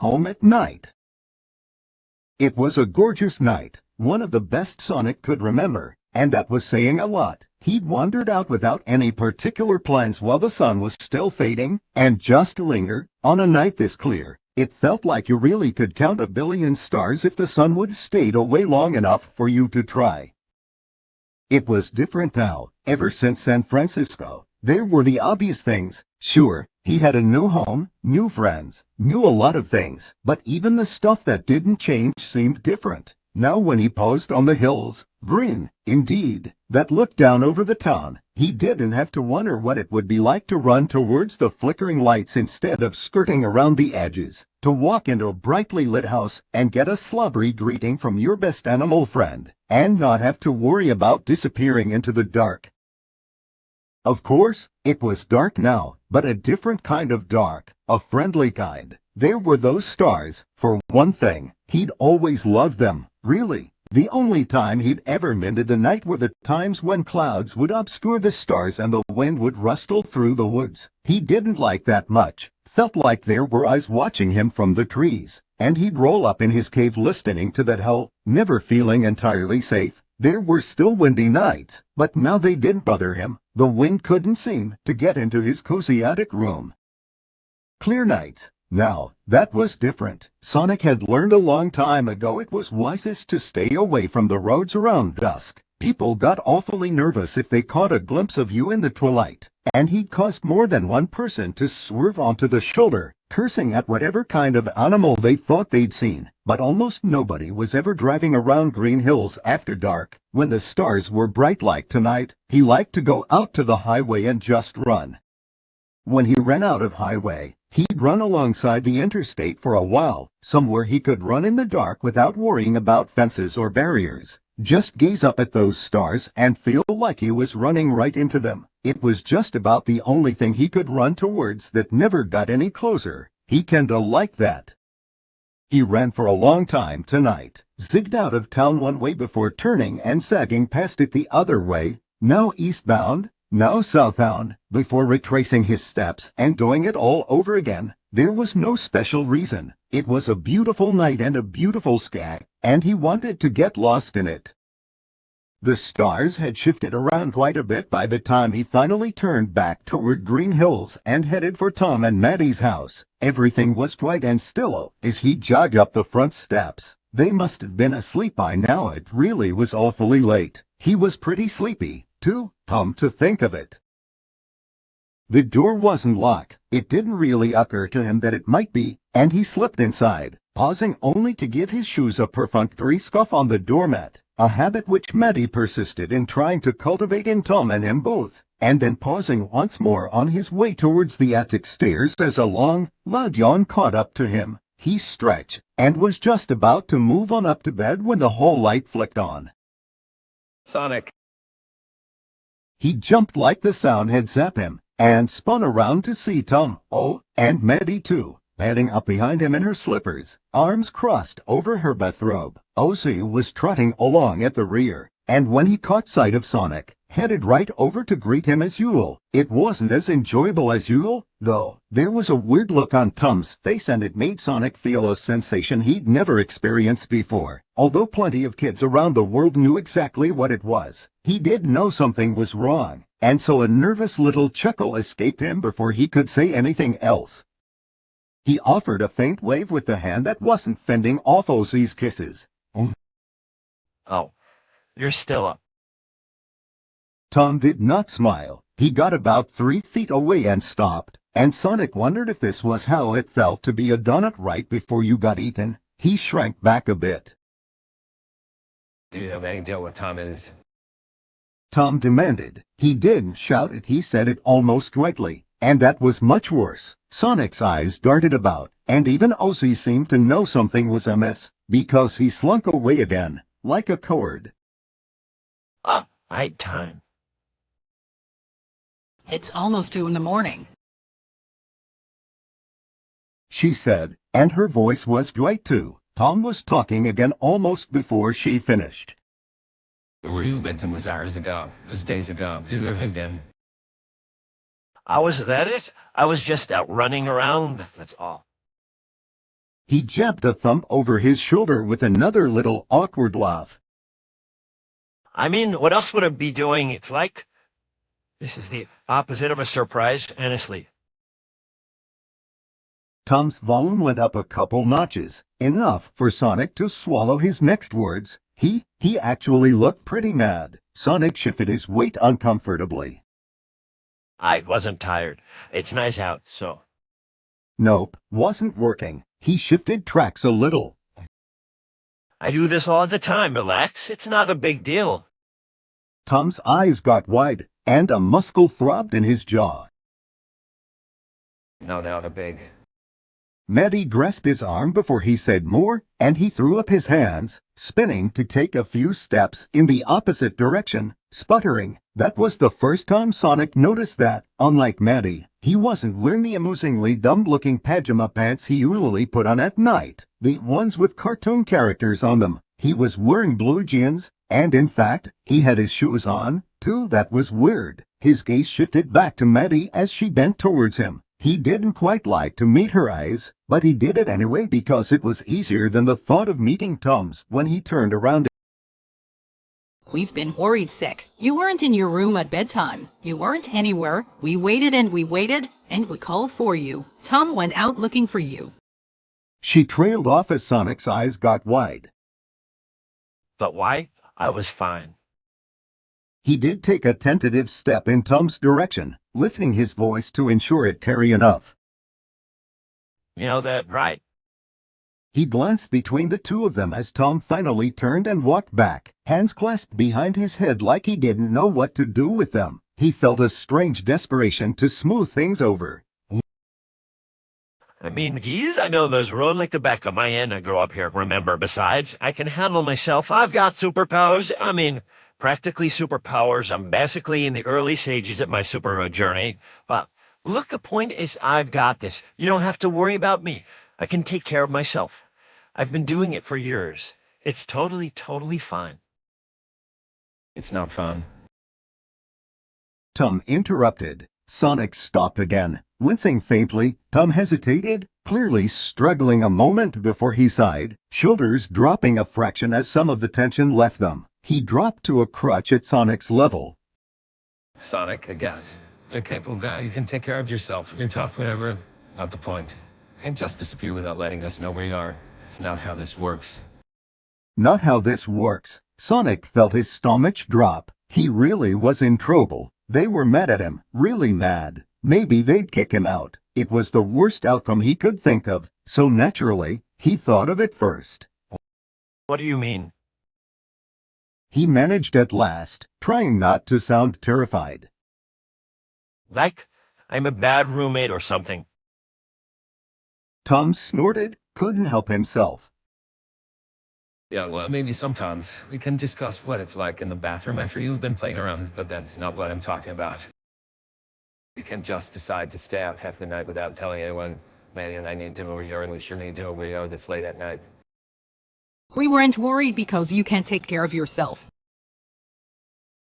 home at night. It was a gorgeous night, one of the best Sonic could remember, and that was saying a lot. He'd wandered out without any particular plans while the sun was still fading, and just to linger. On a night this clear, it felt like you really could count a billion stars if the sun would have stayed away long enough for you to try. It was different now. Ever since San Francisco, there were the obvious things. Sure, he had a new home, new friends, knew a lot of things, but even the stuff that didn't change seemed different. Now when he paused on the hills, green, indeed, that looked down over the town, he didn't have to wonder what it would be like to run towards the flickering lights instead of skirting around the edges, to walk into a brightly lit house and get a slobbery greeting from your best animal friend, and not have to worry about disappearing into the dark. Of course, it was dark now, but a different kind of dark, a friendly kind. There were those stars, for one thing. He'd always loved them, really. The only time he'd ever minded the night were the times when clouds would obscure the stars and the wind would rustle through the woods. He didn't like that much, felt like there were eyes watching him from the trees, and he'd roll up in his cave listening to that howl, never feeling entirely safe. There were still windy nights, but now they didn't bother him. The wind couldn't seem to get into his cozy attic room. Clear nights. Now, that was different. Sonic had learned a long time ago it was wisest to stay away from the roads around dusk. People got awfully nervous if they caught a glimpse of you in the twilight, and he'd caused more than one person to swerve onto the shoulder, cursing at whatever kind of animal they thought they'd seen. But almost nobody was ever driving around Green Hills after dark, when the stars were bright like tonight. He liked to go out to the highway and just run. When he ran out of highway, he'd run alongside the interstate for a while, somewhere he could run in the dark without worrying about fences or barriers. Just gaze up at those stars and feel like he was running right into them. It was just about the only thing he could run towards that never got any closer. He kinda liked that. He ran for a long time tonight, zigged out of town one way before turning and sagging past it the other way, now eastbound, now southbound, before retracing his steps and doing it all over again. There was no special reason. It was a beautiful night and a beautiful sky, and he wanted to get lost in it. The stars had shifted around quite a bit by the time he finally turned back toward Green Hills and headed for Tom and Maddie's house. Everything was quiet and still as he jogged up the front steps. They must have been asleep by now. It really was awfully late. He was pretty sleepy, too, come to think of it. The door wasn't locked. It didn't really occur to him that it might be, and he slipped inside, pausing only to give his shoes a perfunctory scuff on the doormat, a habit which Maddie persisted in trying to cultivate in Tom and him both, and then pausing once more on his way towards the attic stairs as a long, loud yawn caught up to him. He stretched, and was just about to move on up to bed when the hall light flicked on. Sonic. He jumped like the sound had zapped him, and spun around to see Tom, and Maddie too, padding up behind him in her slippers, arms crossed over her bathrobe. Ozzy was trotting along at the rear, and when he caught sight of Sonic, headed right over to greet him as usual. It wasn't as enjoyable as usual, though. There was a weird look on Tom's face, and it made Sonic feel a sensation he'd never experienced before. Although plenty of kids around the world knew exactly what it was, he did know something was wrong, and so a nervous little chuckle escaped him before he could say anything else. He offered a faint wave with the hand that wasn't fending off Ozzy's kisses. Oh, you're still up. Tom did not smile. He got about 3 feet away and stopped, and Sonic wondered if this was how it felt to be a donut right before you got eaten. He shrank back a bit. Do you have any idea what time it is? Tom demanded. He didn't shout it, he said it almost quietly, and that was much worse. Sonic's eyes darted about, and even Ozzy seemed to know something was amiss, because he slunk away again, like a coward. Right time. It's almost 2 in the morning, she said, and her voice was great too. Tom was talking again almost before she finished. Where you been was hours ago. It was days ago. Who have you been? Was that it? I was just out running around, that's all. He jabbed a thumb over his shoulder with another little awkward laugh. I mean, what else would I be doing? It's like... This is the opposite of a surprise, honestly. Tom's volume went up a couple notches, enough for Sonic to swallow his next words. He actually looked pretty mad. Sonic shifted his weight uncomfortably. I wasn't tired. It's nice out, so... Nope, wasn't working. He shifted tracks a little. I do this all the time, relax. It's not a big deal. Tom's eyes got wide, and a muscle throbbed in his jaw. No doubt a big. Maddie grasped his arm before he said more, and he threw up his hands, spinning to take a few steps in the opposite direction, sputtering. That was the first time Sonic noticed that, unlike Maddie, he wasn't wearing the amusingly dumb-looking pajama pants he usually put on at night, the ones with cartoon characters on them. He was wearing blue jeans, and in fact, he had his shoes on, too. That was weird. His gaze shifted back to Maddie as she bent towards him. He didn't quite like to meet her eyes, but he did it anyway because it was easier than the thought of meeting Tom's when he turned around. We've been worried sick. You weren't in your room at bedtime. You weren't anywhere. We waited and we waited, and we called for you. Tom went out looking for you. She trailed off as Sonic's eyes got wide. But why? I was fine. He did take a tentative step in Tom's direction, lifting his voice to ensure it carried enough. You know that, right? He glanced between the two of them as Tom finally turned and walked back, hands clasped behind his head like he didn't know what to do with them. He felt a strange desperation to smooth things over. I mean, geez, I know this road like the back of my hand. I grew up here, remember? Besides, I can handle myself. I've got superpowers. I mean, practically superpowers. I'm basically in the early stages of my superhero journey. But look, the point is I've got this. You don't have to worry about me. I can take care of myself. I've been doing it for years. It's totally fine. It's not fun. Tom interrupted. Sonic stopped again. Wincing faintly, Tom hesitated, clearly struggling a moment before he sighed, shoulders dropping a fraction as some of the tension left them. He dropped to a crutch at Sonic's level. Sonic, I guess. You're a capable guy. You can take care of yourself. You're tough, whatever. Not the point. And just disappear without letting us know where you are. It's not how this works. Not how this works. Sonic felt his stomach drop. He really was in trouble. They were mad at him, really mad. Maybe they'd kick him out. It was the worst outcome he could think of, so naturally, he thought of it first. What do you mean? He managed at last, trying not to sound terrified. Like, I'm a bad roommate or something. Tom snorted, couldn't help himself. Yeah, well, maybe sometimes we can discuss what it's like in the bathroom after you've been playing around, but that's not what I'm talking about. We can just decide to stay out half the night without telling anyone. Manny and I need to over here, and we sure need to over here this late at night. We weren't worried because you can't take care of yourself.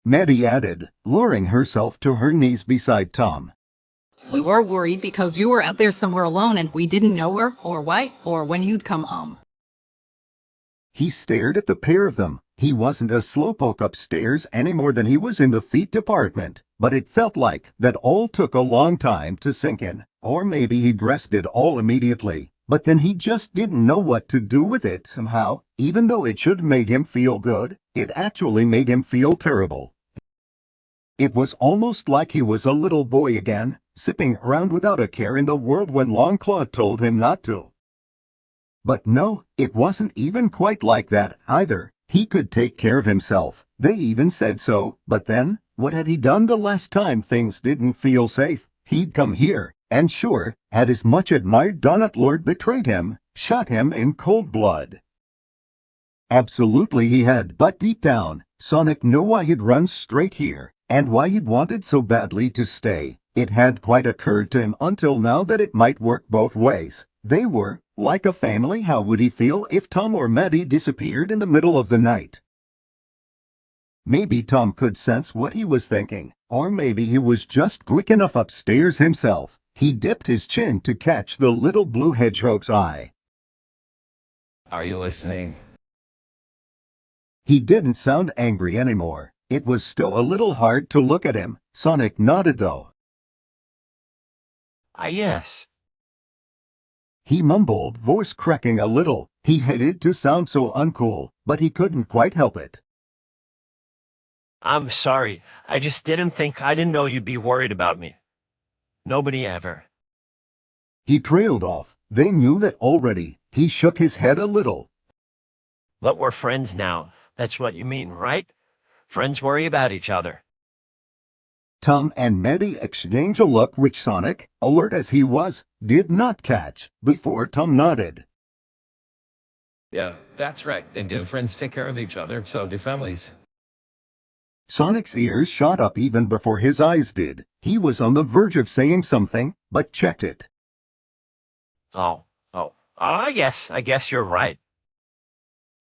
Maddie added, lowering herself to her knees beside Tom. We were worried because you were out there somewhere alone and we didn't know where, or why, or when you'd come home. He stared at the pair of them. He wasn't a slowpoke upstairs any more than he was in the feet department, but it felt like that all took a long time to sink in. Or maybe he grasped it all immediately, but then he just didn't know what to do with it somehow. Even though it should have made him feel good, it actually made him feel terrible. It was almost like he was a little boy again, zipping around without a care in the world when Longclaw told him not to. But no, it wasn't even quite like that either. He could take care of himself. They even said so. But then, what had he done the last time things didn't feel safe? He'd come here, and sure, had his much admired Donut Lord betrayed him, shot him in cold blood. Absolutely he had, but deep down, Sonic knew why he'd run straight here, and why he'd wanted so badly to stay. It hadn't quite occurred to him until now that it might work both ways. They were like a family. How would he feel if Tom or Maddie disappeared in the middle of the night? Maybe Tom could sense what he was thinking, or maybe he was just quick enough upstairs himself. He dipped his chin to catch the little blue hedgehog's eye. Are you listening? He didn't sound angry anymore. It was still a little hard to look at him. Sonic nodded though. Yes. He mumbled, voice cracking a little. He hated to sound so uncool, but he couldn't quite help it. I'm sorry. I didn't know you'd be worried about me. Nobody ever. He trailed off. They knew that already. He shook his head a little. But we're friends now. That's what you mean, right? Friends worry about each other. Tom and Maddie exchanged a look which Sonic, alert as he was, did not catch, before Tom nodded. Yeah, that's right. They do. Friends take care of each other, so do families. Sonic's ears shot up even before his eyes did. He was on the verge of saying something, but checked it. I guess you're right.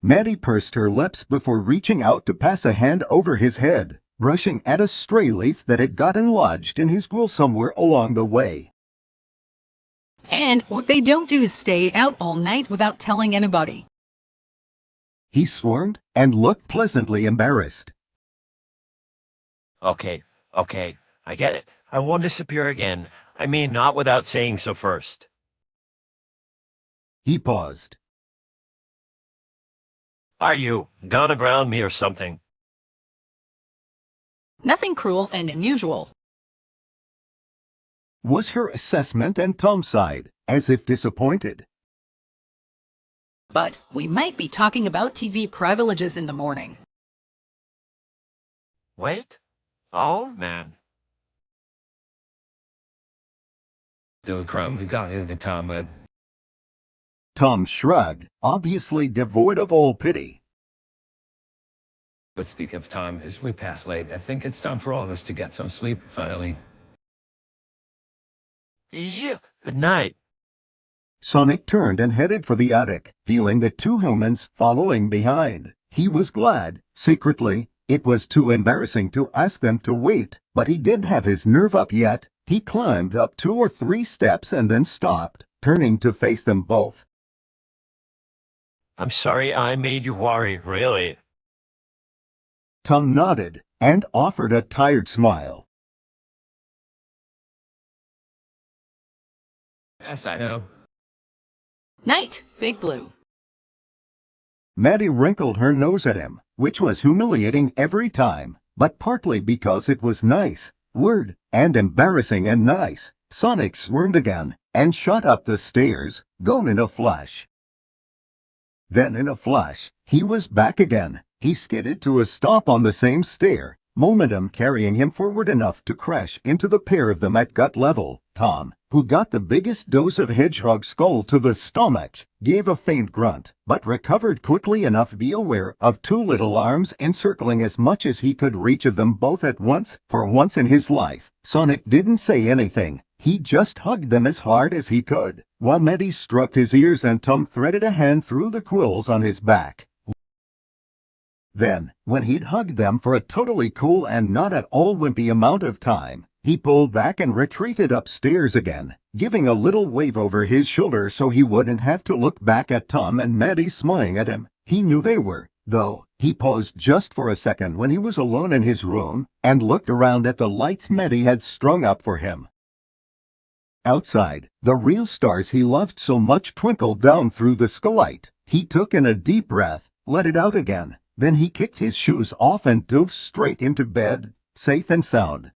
Maddie pursed her lips before reaching out to pass a hand over his head, brushing at a stray leaf that had gotten lodged in his quill somewhere along the way. And what they don't do is stay out all night without telling anybody. He squirmed and looked pleasantly embarrassed. Okay, I get it. I won't disappear again. I mean, not without saying so first. He paused. Are you gonna ground me or something? Nothing cruel and unusual. Was her assessment, and Tom sighed, as if disappointed. But we might be talking about TV privileges in the morning. Wait? Oh, man. Do a crumb. We got into Tom with. Tom shrugged, obviously devoid of all pity. But speak of time, as we pass late, I think it's time for all of us to get some sleep, finally. Yeah. Good night. Sonic turned and headed for the attic, feeling the two humans following behind. He was glad, secretly. It was too embarrassing to ask them to wait, but he didn't have his nerve up yet. He climbed up 2 or 3 steps and then stopped, turning to face them both. I'm sorry I made you worry, really. Tom nodded and offered a tired smile. Yes, I know. Night, Big Blue. Maddie wrinkled her nose at him, which was humiliating every time, but partly because it was nice, weird, and embarrassing and nice. Sonic squirmed again and shot up the stairs, gone in a flash. Then in a flash, he was back again. He skidded to a stop on the same stair, momentum carrying him forward enough to crash into the pair of them at gut level. Tom, who got the biggest dose of hedgehog skull to the stomach, gave a faint grunt, but recovered quickly enough to be aware of 2 little arms encircling as much as he could reach of them both at once. For once in his life, Sonic didn't say anything. He just hugged them as hard as he could, while Maddie stroked his ears and Tom threaded a hand through the quills on his back. Then, when he'd hugged them for a totally cool and not at all wimpy amount of time, he pulled back and retreated upstairs again, giving a little wave over his shoulder so he wouldn't have to look back at Tom and Maddie smiling at him. He knew they were, though. He paused just for a second when he was alone in his room, and looked around at the lights Maddie had strung up for him. Outside, the real stars he loved so much twinkled down through the skylight. He took in a deep breath, let it out again. Then he kicked his shoes off and dove straight into bed, safe and sound.